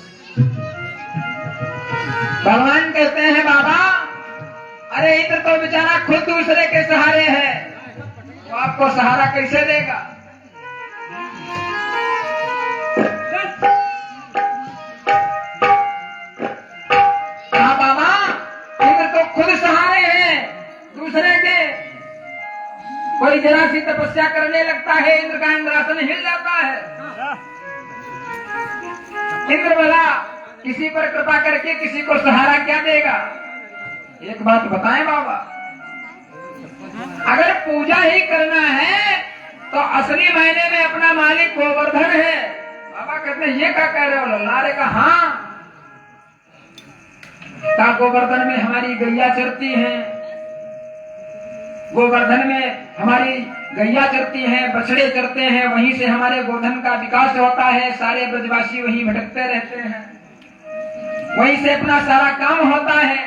भगवान कहते हैं बाबा अरे इंद्र तो बेचारा खुद दूसरे के सहारे है, तो आपको सहारा कैसे देगा। कहा बाबा जरा सी तपस्या करने लगता है, इंद्र का इंद्रासन हिल जाता है। इंद्र बोला किसी पर कृपा करके किसी को सहारा क्या देगा? एक बात बताएं बाबा, अगर पूजा ही करना है तो असली मायने में अपना मालिक गोवर्धन है। बाबा कहते हैं ये क्या कह रहे हो लल्ला? रे कहा हाँ, गोवर्धन में हमारी गैया चरती है, गोवर्धन में हमारी गैया चरती हैं, बछड़े चरते हैं, वहीं से हमारे गोधन का विकास होता है, सारे ब्रजवासी वहीं भटकते रहते हैं, वहीं से अपना सारा काम होता है।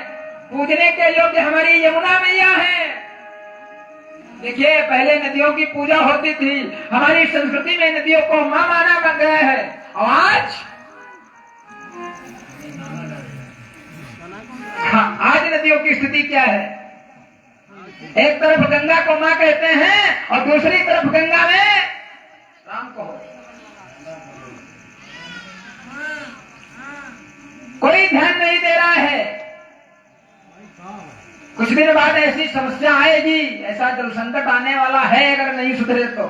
पूजने के योग्य हमारी यमुना मैया है। देखिए पहले नदियों की पूजा होती थी, हमारी संस्कृति में नदियों को मां माना बन गया है। और आज नदियों की स्थिति क्या है? एक तरफ गंगा को मां कहते हैं और दूसरी तरफ गंगा में राम को। कोई ध्यान नहीं दे रहा है। कुछ दिन बाद ऐसी समस्या आएगी, ऐसा जल संकट आने वाला है अगर नहीं सुधरे तो।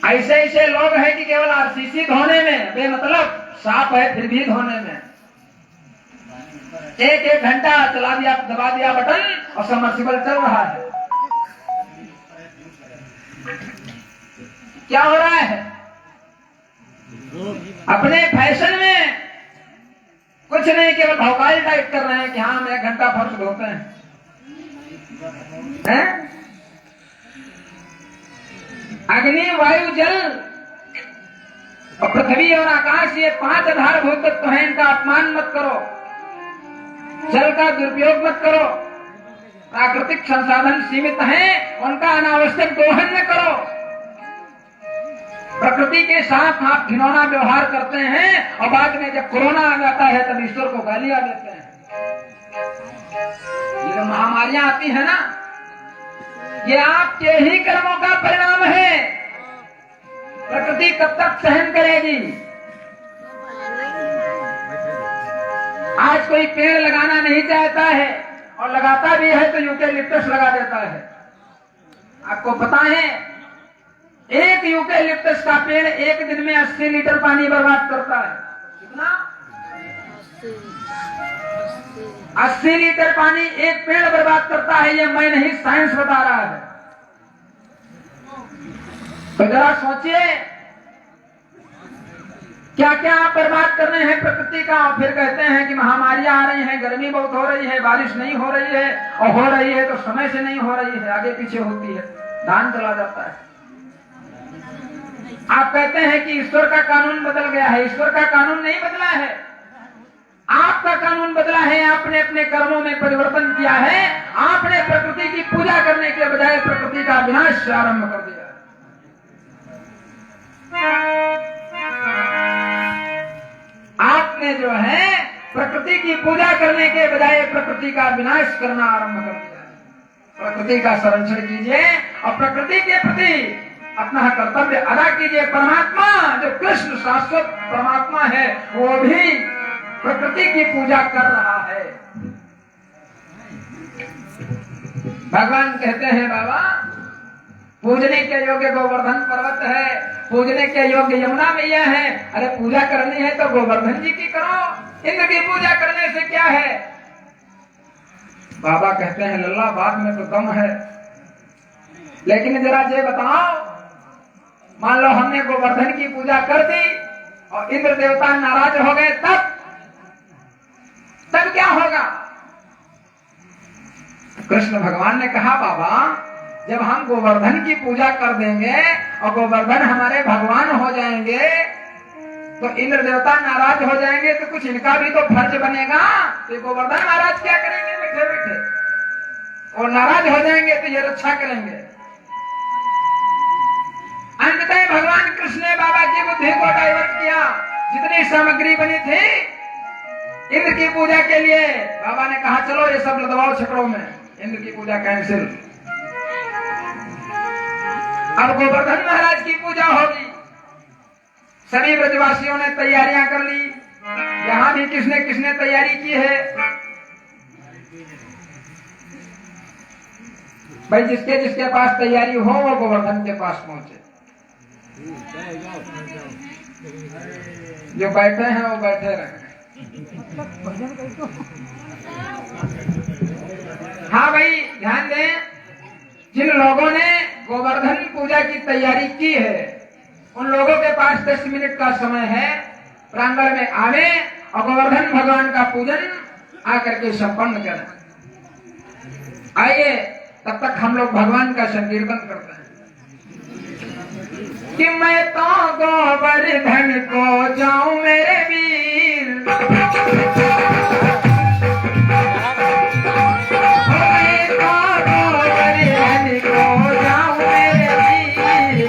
ऐसे ऐसे लोग हैं कि केवल आरसीसी धोने में बेमतलब, साफ है फिर भी धोने में एक एक घंटा चला दिया, दबा दिया बटन और सबमर्सिबल चल रहा है। क्या हो रहा है? अपने फैशन में कुछ नहीं, केवल भौकाल टाइप कर रहे हैं कि हाँ हम 1 घंटा फर्श धोते हैं। अग्नि वायु जल और पृथ्वी और आकाश, ये 5 आधारभूत तत्व हैं, इनका अपमान मत करो, जल का दुरुपयोग मत करो, प्राकृतिक संसाधन सीमित हैं, उनका अनावश्यक दोहन न करो। प्रकृति के साथ आप घिनौना व्यवहार करते हैं और बाद में जब कोरोना आ जाता है तब ईश्वर को गालियां देते हैं। ये जो महामारियां आती है ना, ये आपके ही कर्मों का परिणाम है। प्रकृति कब तक सहन करेगी? आज कोई पेड़ लगाना नहीं चाहता है और लगाता भी है तो यूकेलिप्टस लगा देता है। आपको पता है एक यूकेलिप्टस का पेड़ एक दिन में 80 लीटर पानी बर्बाद करता है। कितना? 80 लीटर पानी एक पेड़ बर्बाद करता है। ये मैं नहीं, साइंस बता रहा है। तो जरा सोचिए क्या क्या आप बर्बाद कर रहे हैं प्रकृति का, और फिर कहते हैं कि महामारियां आ रही हैं, गर्मी बहुत हो रही है, बारिश नहीं हो रही है, और हो रही है तो समय से नहीं हो रही है, आगे पीछे होती है, धान चला जाता है। आप कहते हैं कि ईश्वर का कानून बदल गया है। ईश्वर का कानून नहीं बदला है, आपका कानून बदला है। आपने अपने कर्मों में परिवर्तन किया है। आपने प्रकृति की पूजा करने के बजाय प्रकृति का विनाश आरंभ कर दिया। आपने जो है प्रकृति की पूजा करने के बजाय प्रकृति का विनाश करना आरंभ कर दिया। प्रकृति का संरक्षण कीजिए और प्रकृति के प्रति अपना कर्तव्य अदा कीजिए। परमात्मा जो कृष्ण शाश्वत परमात्मा है, वो भी प्रकृति की पूजा कर रहा है। भगवान कहते हैं बाबा पूजने के योग्य गोवर्धन पर्वत है, पूजने के योग्य यमुना मैया है। अरे पूजा करनी है तो गोवर्धन जी की करो, इंद्र की पूजा करने से क्या है? बाबा कहते हैं लल्ला बात में तो दम है, लेकिन जरा ये बताओ, मान लो हमने गोवर्धन की पूजा कर दी और इंद्र देवता नाराज हो गए, तब क्या होगा? कृष्ण भगवान ने कहा बाबा जब हम गोवर्धन की पूजा कर देंगे और गोवर्धन हमारे भगवान हो जाएंगे तो इंद्र देवता नाराज हो जाएंगे, तो कुछ इनका भी तो फर्ज बनेगा। तो गोवर्धन महाराज क्या करेंगे? बैठे बैठे और नाराज हो जाएंगे तो ये रक्षा करेंगे। अंततः भगवान कृष्ण ने बाबा की बुद्धि को डाइवर्ट किया। जितनी सामग्री बनी थी इंद्र की पूजा के लिए, बाबा ने कहा चलो ये सब लदवाओ छकड़ों में, इंद्र की पूजा कैंसिल। अब गोवर्धन महाराज की पूजा होगी। सभी ब्रजवासियों ने तैयारियां कर ली। यहां भी किसने तैयारी की है? भाई जिसके जिसके पास तैयारी हो वो गोवर्धन के पास पहुंचे। जो बैठे हैं वो बैठे रहे। हाँ भाई ध्यान दें, जिन लोगों ने गोवर्धन पूजा की तैयारी की है उन लोगों के पास 10 मिनट का समय है, प्रांगण में आवे और गोवर्धन भगवान का पूजन आकर के संपन्न करें। आइए तब तक हम लोग भगवान का संकीर्तन करते हैं कि मैं तो गोवर्धन को जाऊं मेरे वीर, मैं तो गोवर्धन को जाऊं मेरे वीर,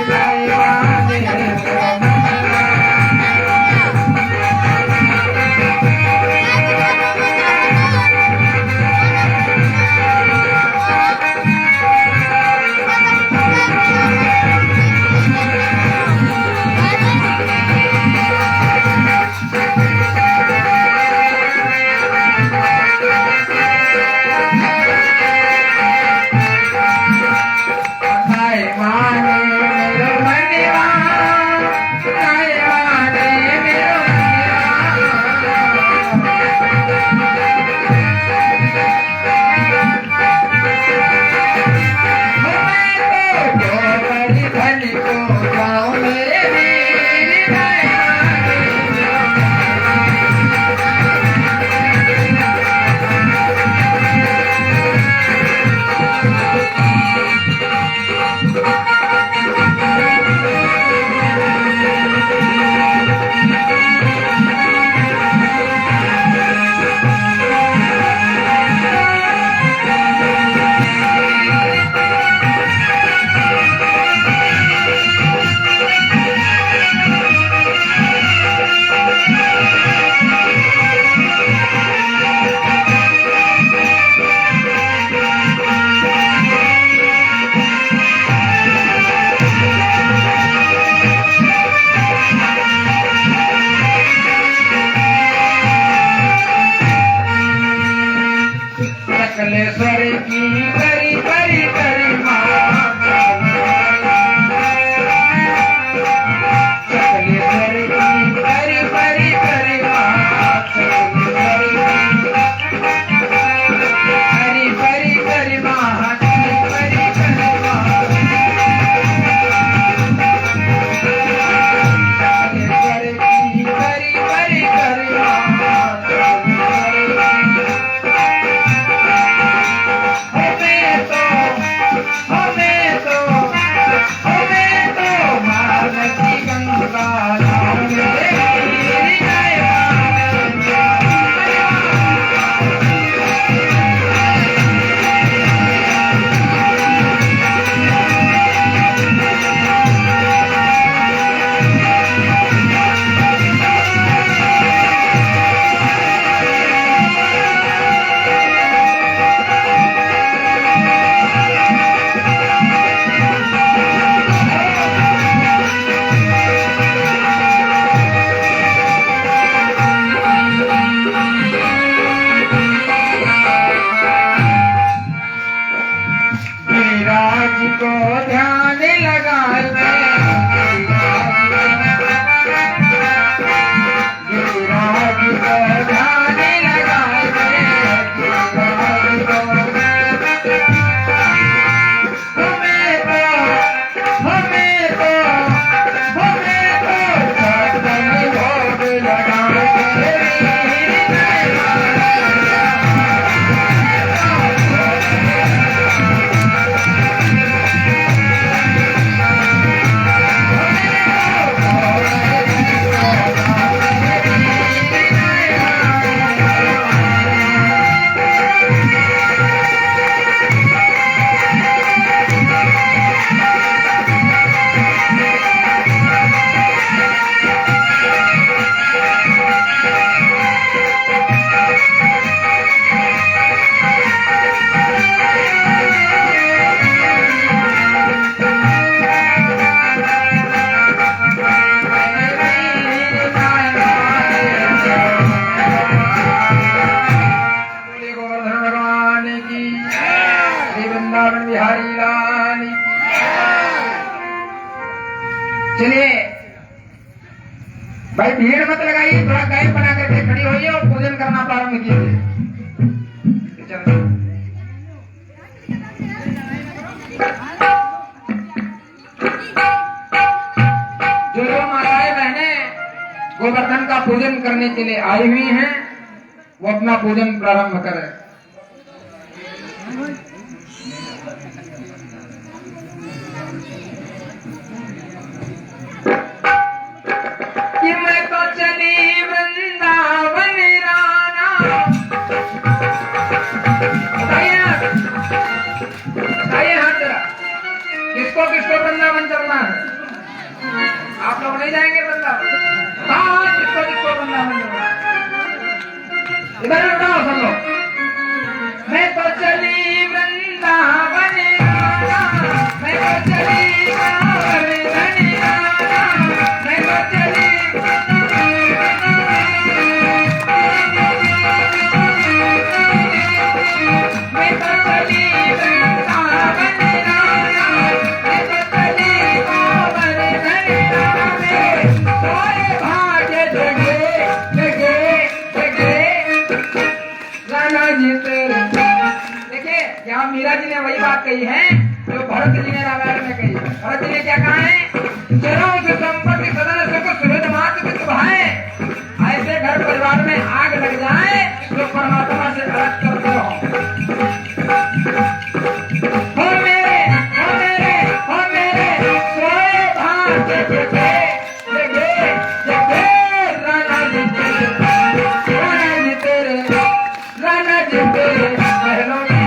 चलिए भाई, भीड़ मत लगाइए, थोड़ा गैप बना करके खड़ी होइए और पूजन करना प्रारंभ कीजिए। जो जो माताएं बहनें गोवर्धन का पूजन करने के लिए आई हुई हैं, वो अपना पूजन प्रारंभ करें। कि मैं तो चली वृंदावन राना, बताइए हाथ जरा, किसको किसको वृंदावन चलना है? आप लोग नहीं जाएंगे वृंदावन? हाँ, किसको किसको वृंदावन चलना है? इधर बताओ सब लोग। मैं तो चली वृंदावन राना, मैं तो चली गोवर्धन राना, मैं तो चली मीरा जी ने वही बात कही है जो भरत जी ने रामायण में कही। भरत जी ने क्या कहा है? चरों से संपत्ति सदन सुख सुहृद मात्र वित्त भाए, ऐसे घर परिवार में आग लग जाए तो परमात्मा से अलग कर दो। हो मेरे सोए भाग्य जगे जगे जगे, राणा जी तेरे, राणा जी तेरे, राणा जी तेरे महलों में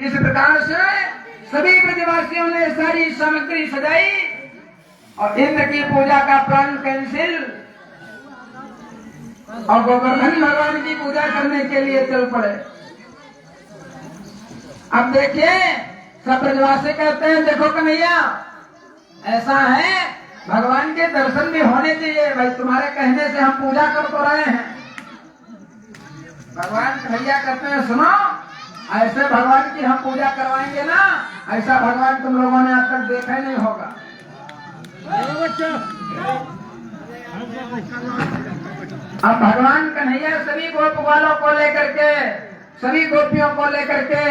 इस प्रकार से सभी ब्रजवासियों ने सारी सामग्री सजाई और इंद्र की पूजा का प्लान कैंसिल और गोवर्धन भगवान की पूजा करने के लिए चल पड़े। अब देखिए सब ब्रजवासी कहते हैं देखो कन्हैया ऐसा है भगवान के दर्शन भी होने चाहिए, भाई तुम्हारे कहने से हम पूजा कर तो रहे हैं। भगवान कन्हैया कहते हैं सुनो ऐसे भगवान की हम पूजा करवाएंगे ना, ऐसा भगवान तुम लोगों ने आज तक देखा ही नहीं होगा। अब भगवान कन्हैया सभी गोप वालों को लेकर के सभी गोपियों को लेकर के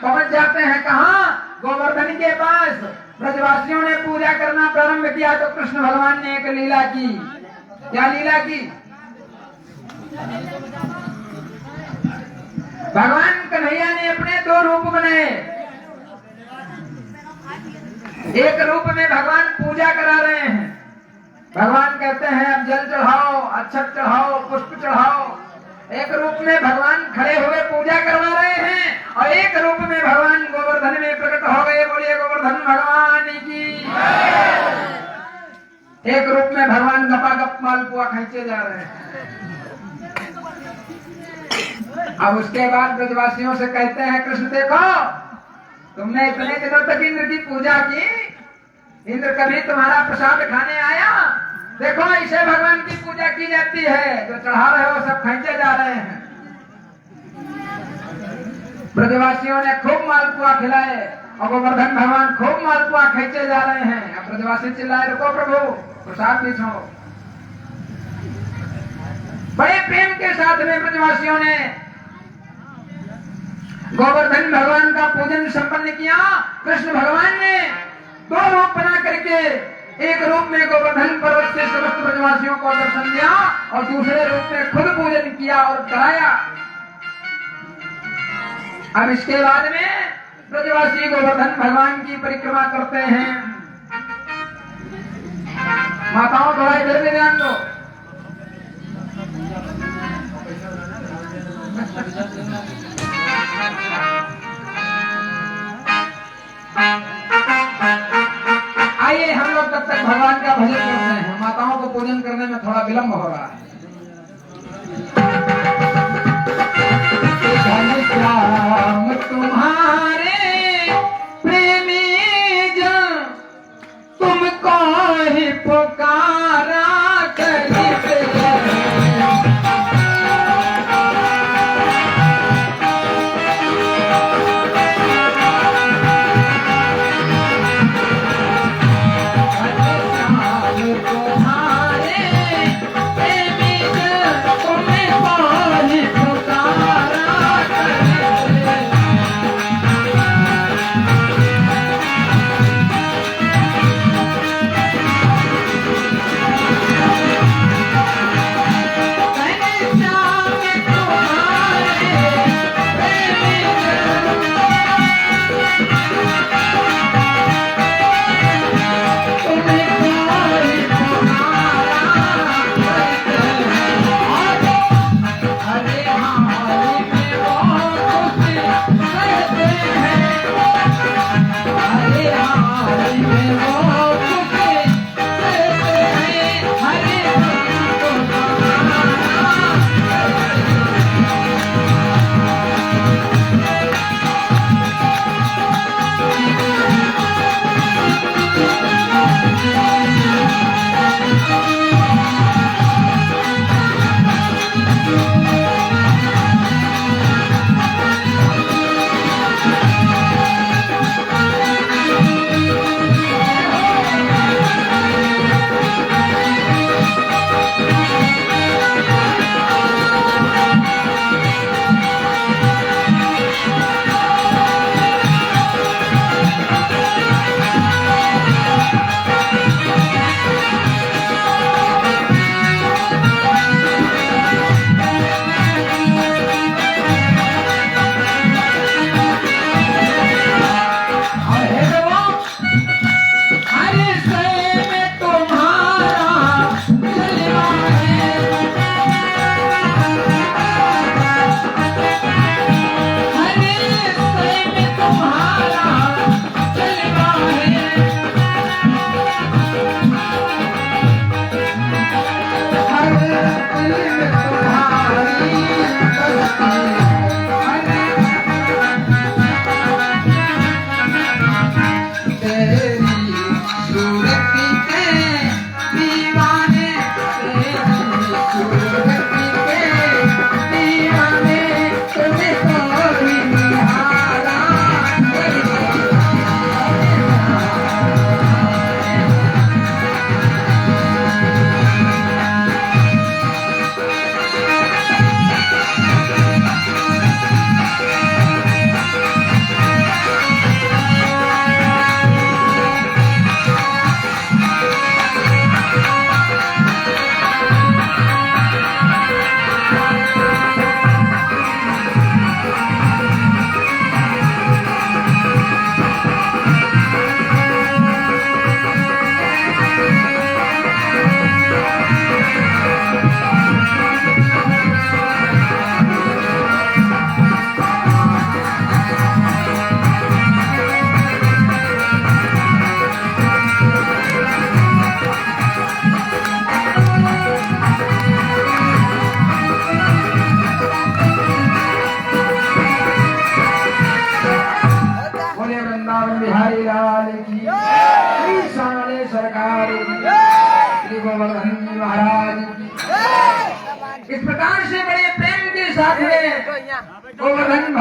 पहुंच जाते हैं कहाँ? गोवर्धन के पास। ब्रजवासियों ने पूजा करना प्रारंभ किया तो कृष्ण भगवान ने एक लीला की। क्या लीला की? भगवान कन्हैया ने अपने दो रूप बनाए। एक रूप में भगवान पूजा करा रहे हैं। भगवान कहते हैं अब जल चढ़ाओ, अक्षत चढ़ाओ, पुष्प चढ़ाओ। एक रूप में भगवान खड़े हुए पूजा करवा रहे हैं और एक रूप में भगवान गोवर्धन में प्रकट हो गए। बोलिए गोवर्धन भगवान की। एक रूप में भगवान गपागप मालपुआ खींचे जा रहे हैं। अब उसके बाद ब्रजवासियों से कहते हैं कृष्ण देखो तुमने इतने दिनों तक इंद्र की पूजा की, इंद्र कभी तुम्हारा प्रसाद खाने आया? देखो ऐसे भगवान की पूजा की जाती है, जो चढ़ा रहे हो सब खींचे जा रहे हैं। ब्रजवासियों ने खूब मालपुआ खिलाए और गोवर्धन भगवान खूब मालपुआ खींचे जा रहे हैं। अब ब्रजवासी चिल्लाए रुको प्रभु प्रसाद भी छोड़ो। बड़े प्रेम के साथ में ब्रजवासियों ने गोवर्धन भगवान का पूजन संपन्न किया। कृष्ण भगवान ने दो रूप बना करके एक रूप में गोवर्धन पर्वत से समस्त ब्रजवासियों को दर्शन दिया और दूसरे रूप में खुद पूजन किया और कराया। अब इसके बाद में ब्रजवासी गोवर्धन भगवान की परिक्रमा करते हैं। माताओं थोड़ा इधर भी ध्यान दो। आइए हम लोग तब तक भगवान का भजन करते हैं। माताओं को पूजन करने में थोड़ा विलंब हो रहा है। श्याम तुम्हारे प्रेमी जन तुमको ही पुकारा करते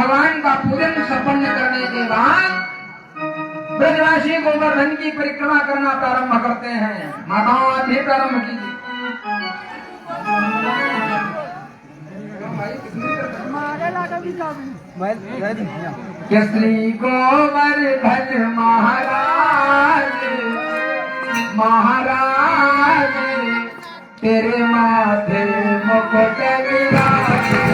भगवान का पूजन संपन्न करने के बाद ब्रजवासी गोवर्धन की परिक्रमा करना प्रारंभ करते हैं। माताओं आप भी प्रारंभ कीजिए। श्री गोवर्धन महाराज महाराज तेरे माथे मुकुट विराजे।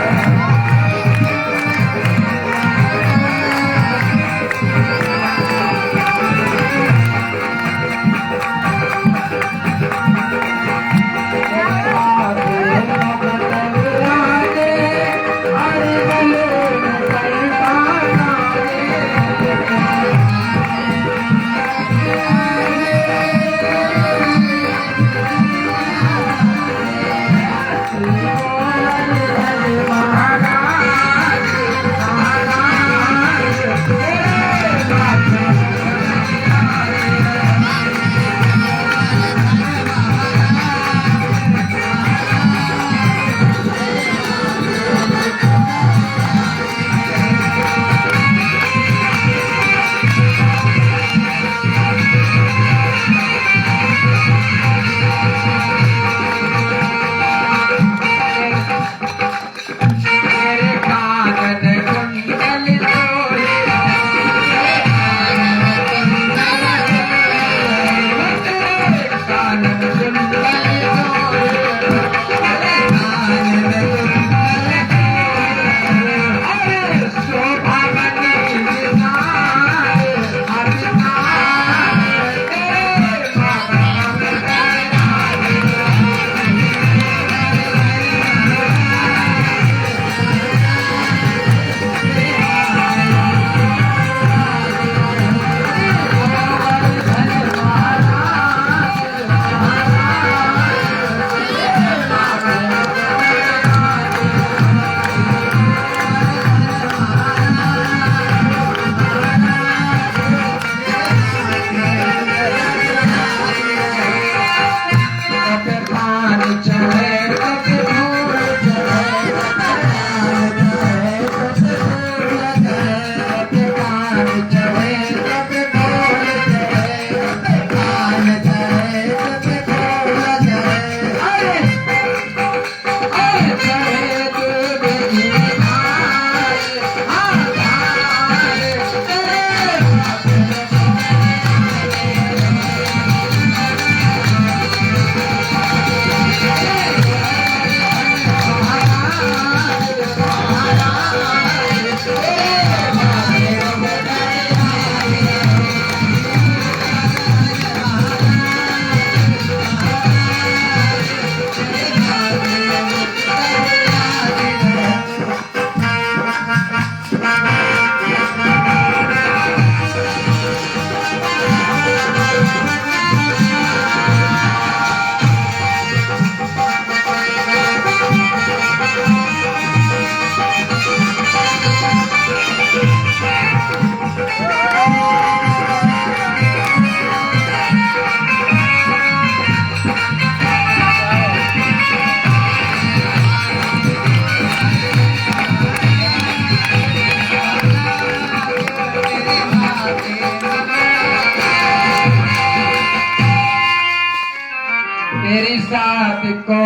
मेरी साथ को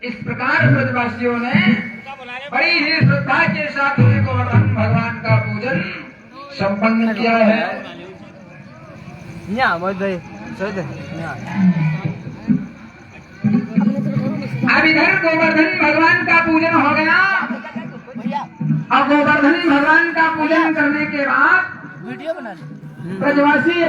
इस प्रकार ब्रजवासियों ने बड़ी ही श्रद्धा के साथ गोवर्धन भगवान का पूजन संपन्न किया है। अब इधर गोवर्धन भगवान का पूजन हो गया। अब गोवर्धन भगवान का पूजन करने के बाद ब्रजवासी